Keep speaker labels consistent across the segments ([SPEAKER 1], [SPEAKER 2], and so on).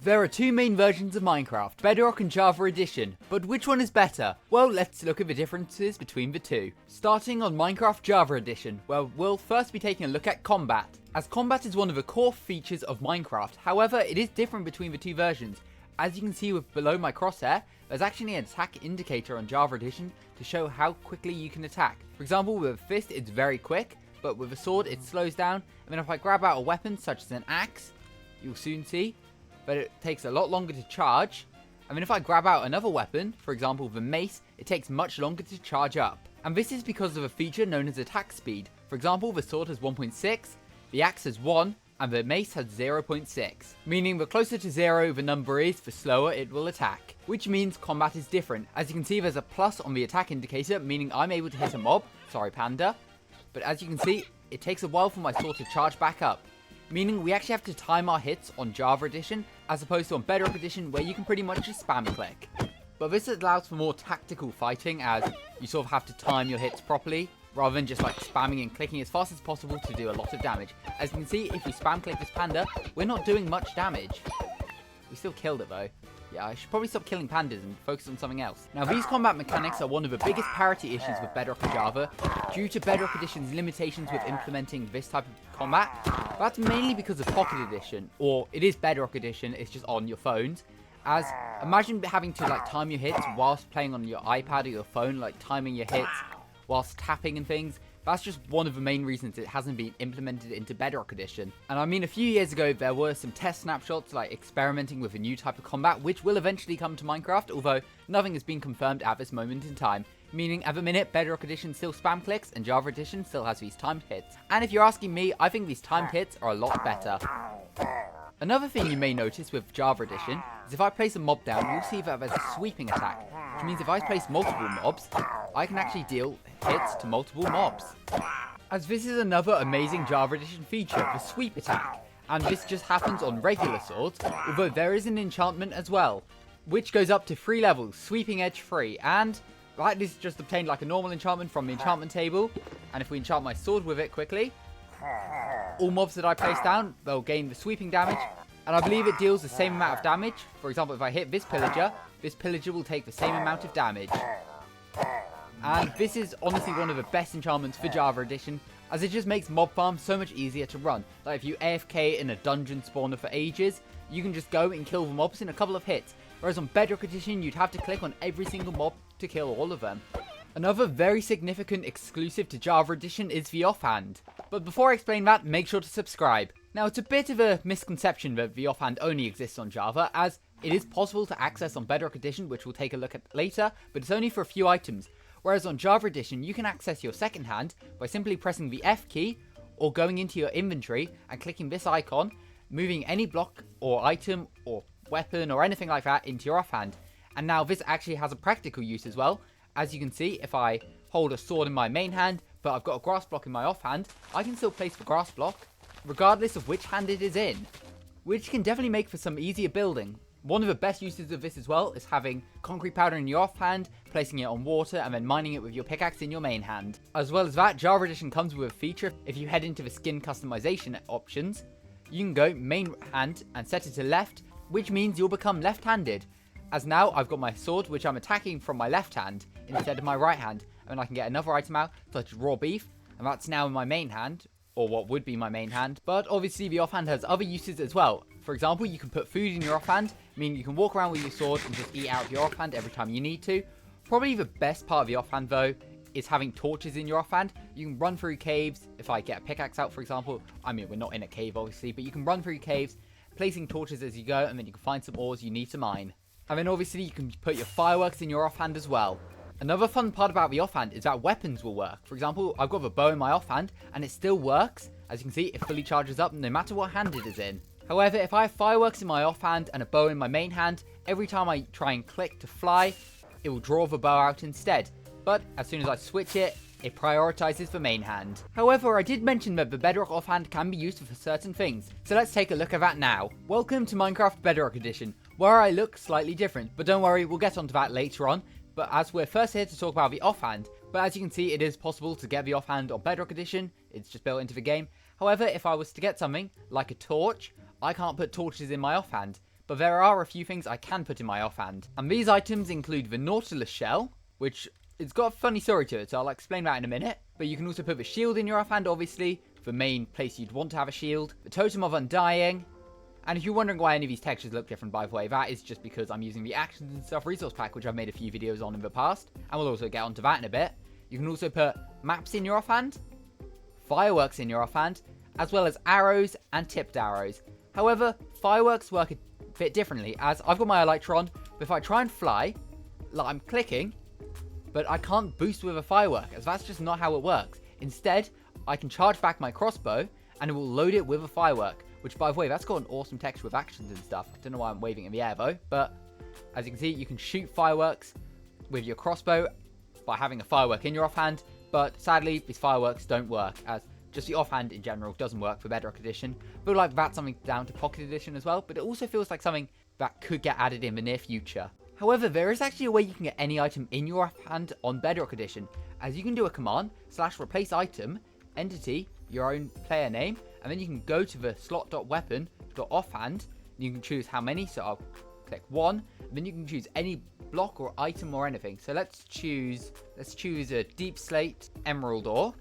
[SPEAKER 1] There are two main versions of Minecraft, Bedrock and Java Edition, but which one is better? Well, let's look at the differences between the two. Starting on Minecraft Java Edition, where we'll first be taking a look at combat. As combat is one of the core features of Minecraft, however, it is different between the two versions. As you can see with below my crosshair, there's actually an attack indicator on Java Edition to show how quickly you can attack. For example, with a fist it's very quick, but with a sword it slows down, and then if I grab out a weapon such as an axe, you'll soon see but it takes a lot longer to charge. And then if I grab out another weapon, for example the mace, it takes much longer to charge up. And this is because of a feature known as attack speed. For example, the sword has 1.6, the axe has 1, and the mace has 0.6. Meaning the closer to 0 the number is, the slower it will attack. Which means combat is different. As you can see, there's a plus on the attack indicator, meaning I'm able to hit a mob. Sorry, panda. But as you can see, it takes a while for my sword to charge back up. Meaning we actually have to time our hits on Java Edition, as opposed to on Bedrock Edition, where you can pretty much just spam click. But this allows for more tactical fighting, as you sort of have to time your hits properly, rather than just like spamming and clicking as fast as possible to do a lot of damage. As you can see, if we spam click this panda, we're not doing much damage. We still killed it though. Yeah, I should probably stop killing pandas and focus on something else. Now, these combat mechanics are one of the biggest parity issues with Bedrock and Java, due to Bedrock Edition's limitations with implementing this type of combat. That's mainly because of Pocket Edition, or it is Bedrock Edition, it's just on your phones. As, imagine having to like time your hits whilst playing on your iPad or your phone, like timing your hits whilst tapping and things. That's just one of the main reasons it hasn't been implemented into Bedrock Edition. And I mean, a few years ago, there were some test snapshots, like experimenting with a new type of combat, which will eventually come to Minecraft, although nothing has been confirmed at this moment in time. Meaning, at the minute, Bedrock Edition still spam clicks, and Java Edition still has these timed hits. And if you're asking me, I think these timed hits are a lot better. Another thing you may notice with Java Edition is if I place a mob down, you'll see that there's a sweeping attack, which means if I place multiple mobs, I can actually deal hits to multiple mobs. As this is another amazing Java Edition feature, the sweep attack, and this just happens on regular swords, although there is an enchantment as well, which goes up to 3 levels, sweeping edge 3, and that is just obtained like a normal enchantment from the enchantment table, and if we enchant my sword with it quickly, all mobs that I place down, they'll gain the sweeping damage, and I believe it deals the same amount of damage. For example, if I hit this pillager will take the same amount of damage. And this is honestly one of the best enchantments for Java Edition, as it just makes mob farm so much easier to run. Like if you AFK in a dungeon spawner for ages, you can just go and kill the mobs in a couple of hits. Whereas on Bedrock Edition, you'd have to click on every single mob to kill all of them. Another very significant exclusive to Java Edition is the Offhand. But before I explain that, make sure to subscribe. Now, it's a bit of a misconception that the Offhand only exists on Java, as it is possible to access on Bedrock Edition, which we'll take a look at later, but it's only for a few items. Whereas on Java Edition, you can access your second hand by simply pressing the F key, or going into your inventory and clicking this icon, moving any block or item or weapon or anything like that into your offhand. And now this actually has a practical use as well. As you can see, if I hold a sword in my main hand, but I've got a grass block in my offhand, I can still place the grass block, regardless of which hand it is in, which can definitely make for some easier building. One of the best uses of this as well is having concrete powder in your offhand, placing it on water, and then mining it with your pickaxe in your main hand. As well as that, Java Edition comes with a feature. If you head into the skin customization options, you can go main hand and set it to left, which means you'll become left-handed. As now I've got my sword, which I'm attacking from my left hand instead of my right hand, and I can get another item out, such as raw beef, and that's now in my main hand, or what would be my main hand. But obviously the offhand has other uses as well. For example, you can put food in your offhand, meaning you can walk around with your sword and just eat out of your offhand every time you need to. Probably the best part of the offhand though is having torches in your offhand. You can run through caves. If I get a pickaxe out, for example, I mean, we're not in a cave obviously, but you can run through caves, placing torches as you go, and then you can find some ores you need to mine. And then obviously you can put your fireworks in your offhand as well. Another fun part about the offhand is that weapons will work. For example, I've got the bow in my offhand and it still works. As you can see, it fully charges up no matter what hand it is in. However, if I have fireworks in my offhand and a bow in my main hand, every time I try and click to fly, it will draw the bow out instead. But as soon as I switch it, it prioritizes the main hand. However, I did mention that the Bedrock offhand can be used for certain things, so let's take a look at that now. Welcome to Minecraft Bedrock Edition, where I look slightly different, but don't worry, we'll get onto that later on. But as we're first here to talk about the offhand, but as you can see, it is possible to get the offhand on Bedrock Edition, it's just built into the game. However, if I was to get something, like a torch, I can't put torches in my offhand, but there are a few things I can put in my offhand. And these items include the Nautilus shell, which it's got a funny story to it, so I'll explain that in a minute. But you can also put the shield in your offhand, obviously, the main place you'd want to have a shield. The Totem of Undying. And if you're wondering why any of these textures look different, by the way, that is just because I'm using the Actions and Stuff resource pack, which I've made a few videos on in the past. And we'll also get onto that in a bit. You can also put maps in your offhand, fireworks in your offhand, as well as arrows and tipped arrows. However, fireworks work a bit differently, as I've got my Elytra, but if I try and fly, like I'm clicking, but I can't boost with a firework, as that's just not how it works. Instead, I can charge back my crossbow, and it will load it with a firework, which, by the way, that's got an awesome texture with actions and stuff. I don't know why I'm waving in the air, though, but as you can see, you can shoot fireworks with your crossbow by having a firework in your offhand, but sadly, these fireworks don't work, as just the offhand in general doesn't work for Bedrock Edition. I feel like that's something down to Pocket Edition as well, but it also feels like something that could get added in the near future. However, there is actually a way you can get any item in your offhand on Bedrock Edition, as you can do a command /replace item, entity, your own player name, and then you can go to the slot.weapon.offhand, and you can choose how many, so I'll click 1, and then you can choose any block or item or anything. So let's choose a deep slate emerald ore.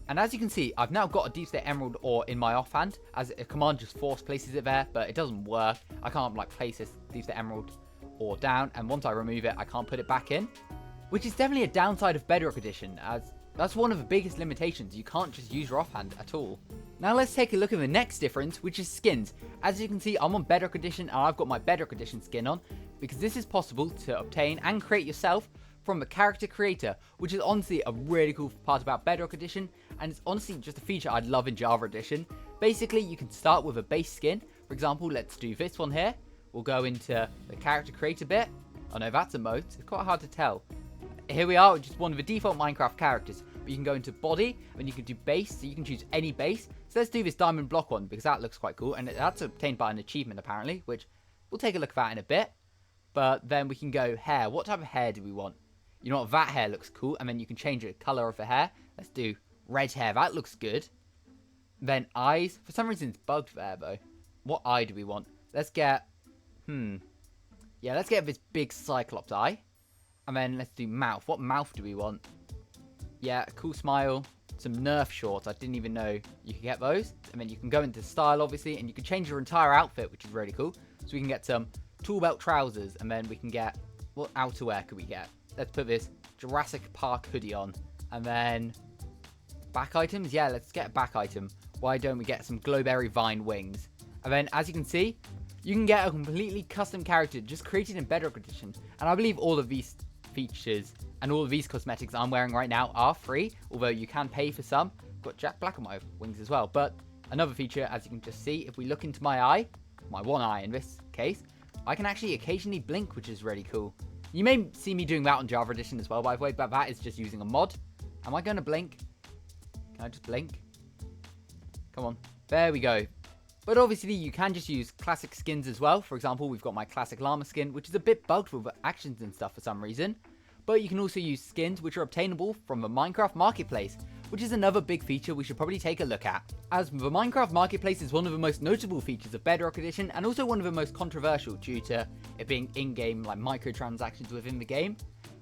[SPEAKER 1] And as you can see, I've now got a deep slate emerald ore in my offhand, as a command just force places it there, but it doesn't work. I can't like place this deep slate emerald ore down, and once I remove it, I can't put it back in, which is definitely a downside of Bedrock Edition, as that's one of the biggest limitations. You can't just use your offhand at all. Now let's take a look at the next difference, which is skins. As you can see, I'm on Bedrock Edition, and I've got my Bedrock Edition skin on, because this is possible to obtain and create yourself from the character creator, which is honestly a really cool part about Bedrock Edition, and it's honestly just a feature I'd love in Java Edition. Basically, you can start with a base skin. For example, let's do this one here. We'll go into the character creator bit. Oh no, that's emotes. It's quite hard to tell. Here we are, just one of the default Minecraft characters. But you can go into body, and you can do base, so you can choose any base. So let's do this diamond block one, because that looks quite cool, and that's obtained by an achievement apparently, which we'll take a look at that in a bit. But then we can go hair. What type of hair do we want? You know what, that hair looks cool, and then you can change the color of the hair. Let's do red hair, that looks good. Then eyes, for some reason it's bugged there though. What eye do we want? Let's get, yeah, let's get this big cyclops eye. And then let's do mouth. What mouth do we want? Yeah, a cool smile. Some Nerf shorts. I didn't even know you could get those. And then you can go into style, obviously, and you can change your entire outfit, which is really cool. So we can get some tool belt trousers, and then we can get, what outerwear could we get? Let's put this Jurassic Park hoodie on. And then back items. Yeah, let's get a back item. Why don't we get some Glowberry Vine wings? And then, as you can see, you can get a completely custom character just created in Bedrock Edition. And I believe all of these features and all of these cosmetics I'm wearing right now are free, although you can pay for some. Got Jack Black on my wings as well. But another feature, as you can just see, if we look into my eye, my one eye in this case, I can actually occasionally blink, which is really cool. You may see me doing that on Java Edition as well, by the way, but that is just using a mod. Am I going to blink? Can I just blink? Come on. There we go. But obviously, you can just use classic skins as well. For example, we've got my classic llama skin, which is a bit bugged with actions and stuff for some reason. But you can also use skins which are obtainable from the Minecraft Marketplace, which is another big feature we should probably take a look at. As the Minecraft Marketplace is one of the most notable features of Bedrock Edition, and also one of the most controversial due to it being in-game, like microtransactions within the game.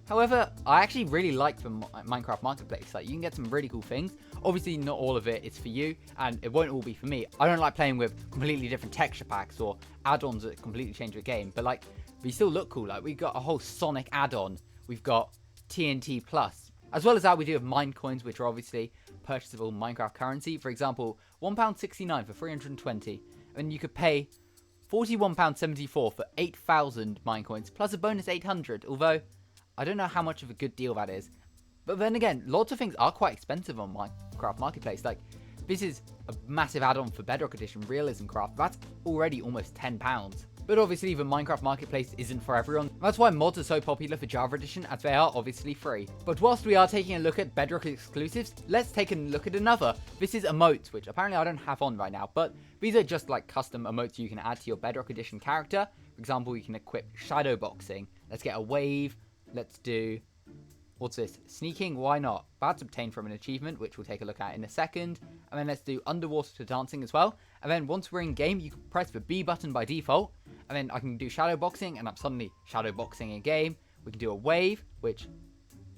[SPEAKER 1] However, I actually really like the Minecraft Marketplace. Like, you can get some really cool things. Obviously, not all of it is for you, and it won't all be for me. I don't like playing with completely different texture packs or add-ons that completely change the game, but like, they still look cool. Like, we got a whole Sonic add-on. We've got TNT Plus. As well as that, we do have mine coins, which are obviously purchasable Minecraft currency. For example, £1.69 for 320. And you could pay £41.74 for 8,000 mine coins, plus a bonus 800, although I don't know how much of a good deal that is. But then again, lots of things are quite expensive on Minecraft Marketplace. Like, this is a massive add-on for Bedrock Edition Realism Craft. That's already almost £10. But obviously, the Minecraft Marketplace isn't for everyone. That's why mods are so popular for Java Edition, as they are obviously free. But whilst we are taking a look at Bedrock exclusives, let's take a look at another. This is emotes, which apparently I don't have on right now, but these are just like custom emotes you can add to your Bedrock Edition character. For example, you can equip shadow boxing. Let's get a wave. Let's do, what's this? Sneaking, why not? That's obtained from an achievement, which we'll take a look at in a second. And then let's do underwater dancing as well. And then once we're in game, you can press the B button by default. And then I can do shadow boxing, and I'm suddenly shadow boxing a game. We can do a wave, which,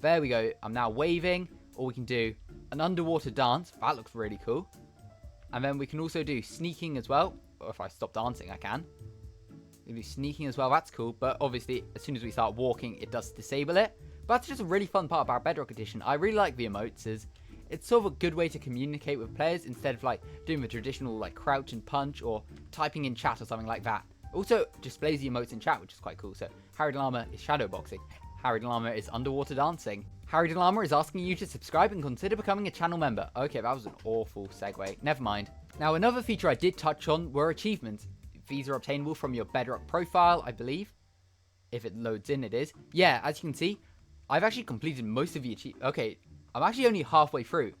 [SPEAKER 1] there we go, I'm now waving. Or we can do an underwater dance. That looks really cool. And then we can also do sneaking as well. Or if I stop dancing, I can. We can do sneaking as well, that's cool. But obviously, as soon as we start walking, it does disable it. But that's just a really fun part about Bedrock Edition. I really like the emotes. It's sort of a good way to communicate with players instead of like doing the traditional like crouch and punch or typing in chat or something like that. Also displays the emotes in chat, which is quite cool. So Harrydallama is shadow boxing. Harrydallama is underwater dancing. Harrydallama is asking you to subscribe and consider becoming a channel member. Okay, that was an awful segue. Never mind. Now, another feature I did touch on were achievements. These are obtainable from your Bedrock profile, I believe. If it loads in, it is. Yeah, as you can see, I've actually completed most of the achievements. Okay, I'm actually only halfway through.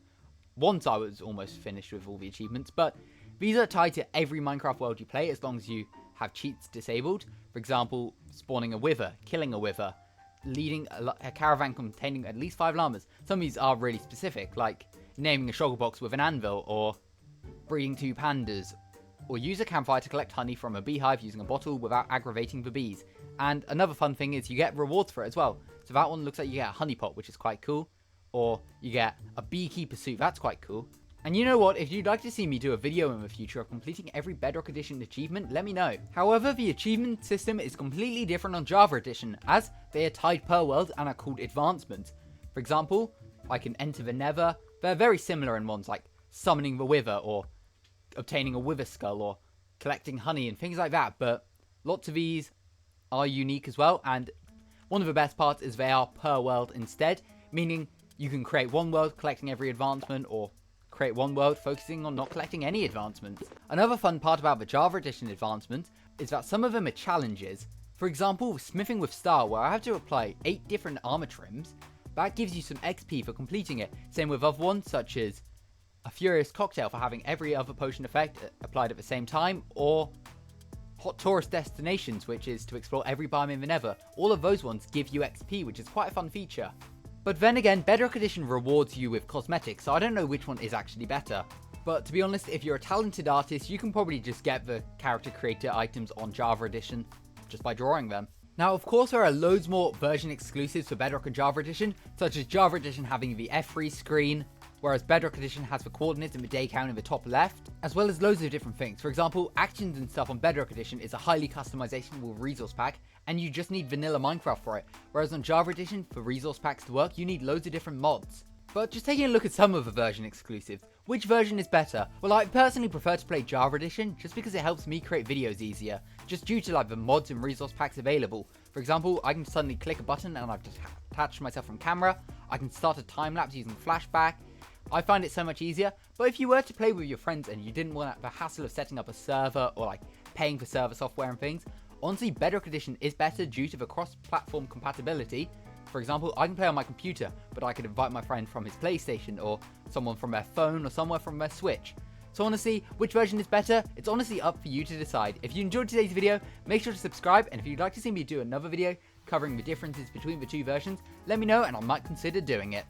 [SPEAKER 1] Once I was almost finished with all the achievements, but these are tied to every Minecraft world you play as long as you have cheats disabled. For example, spawning a wither, killing a wither, leading a caravan containing at least 5 llamas. Some of these are really specific, like naming a shulker box with an anvil, or breeding 2 pandas, or use a campfire to collect honey from a beehive using a bottle without aggravating the bees. And another fun thing is you get rewards for it as well. So that one looks like you get a honey pot, which is quite cool. Or you get a beekeeper suit, that's quite cool. And you know what, if you'd like to see me do a video in the future of completing every Bedrock Edition achievement, let me know. However, the achievement system is completely different on Java Edition, as they are tied per world and are called advancements. For example, I can enter the Nether. They're very similar in ones like summoning the wither, or obtaining a wither skull, or collecting honey and things like that, but lots of these are unique as well, and one of the best parts is they are per world instead, meaning you can create one world collecting every advancement, or create one world focusing on not collecting any advancements. Another fun part about the Java Edition advancements is that some of them are challenges. For example, smithing with style, where I have to apply 8 different armor trims. That gives you some XP for completing it. Same with other ones, such as a Furious Cocktail for having every other potion effect applied at the same time, or Hot Tourist Destinations, which is to explore every biome in the Nether. All of those ones give you XP, which is quite a fun feature. But then again, Bedrock Edition rewards you with cosmetics, so I don't know which one is actually better. But to be honest, if you're a talented artist, you can probably just get the character creator items on Java Edition just by drawing them. Now, of course, there are loads more version exclusives for Bedrock and Java Edition, such as Java Edition having the F3 screen, whereas Bedrock Edition has the coordinates and the day count in the top left, as well as loads of different things. For example, actions and stuff on Bedrock Edition is a highly customizable resource pack, and you just need vanilla Minecraft for it, whereas on Java Edition, for resource packs to work, you need loads of different mods. But just taking a look at some of the version exclusives, which version is better? Well, I personally prefer to play Java Edition, just because it helps me create videos easier, just due to like the mods and resource packs available. For example, I can suddenly click a button and I've just attached myself from camera, I can start a time lapse using flashback. I find it so much easier, but if you were to play with your friends and you didn't want the hassle of setting up a server or like paying for server software and things, honestly Bedrock Edition is better due to the cross-platform compatibility. For example, I can play on my computer, but I could invite my friend from his PlayStation, or someone from their phone, or somewhere from their Switch. So honestly, which version is better? It's honestly up for you to decide. If you enjoyed today's video, make sure to subscribe, and if you'd like to see me do another video covering the differences between the two versions, let me know and I might consider doing it.